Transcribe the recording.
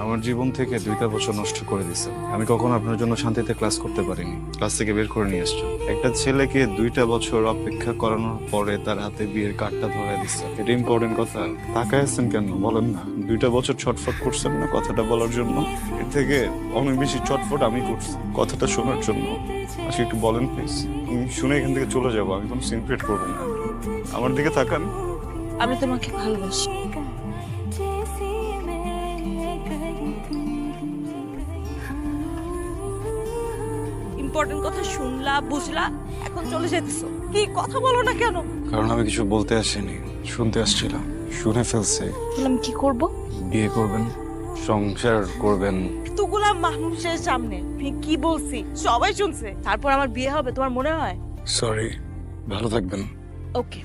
আমার জীবন থেকে 2টা বছর নষ্ট করে দিছে। আমি কখনো আপনার জন্য শান্তিতে ক্লাস করতে পারিনি, ক্লাস থেকে বের করে নিয়ে আসছো। একটা ছেলেকে 2টা বছর অপেক্ষা করানোর পরে তার হাতে বিয়ের কার্ডটা ধরে দিচ্ছে, এটা ইম্পর্টেন্ট কথা। তাকায় আছেন কেন বলেন না? 2টা বছর ছটফট করছেন না কথাটা বলার জন্য? এর থেকে অনেক বেশি ছটফট আমি করছি কথাটা শোনার জন্য। আজকে একটু বলেন প্লিজ, আমি শুনে এখান থেকে চলে যাবো, আমি কোনো সিন ক্রিয়েট করবো না। আমার দিকে তাকান। আমি তোমাকে ভালোবাসি। ইম্পর্টেন্ট কথা শুনলা, বুঝলা, এখন চলে যেতেছো। কি কথা বলো না কেন? কারণ আমি কিছু বলতে আসিনি, শুনতে আসছিলাম। শুনে ফেলছে। আমি কি করব? বিয়ে করবেন, সংসার করবেন। এতগুলা মানুষের সামনে আমি কি বলছি সবাই শুনছে, তারপর আমার বিয়ে হবে তোমার মনে হয়? সরি, ভালো থাকবেন। ওকে।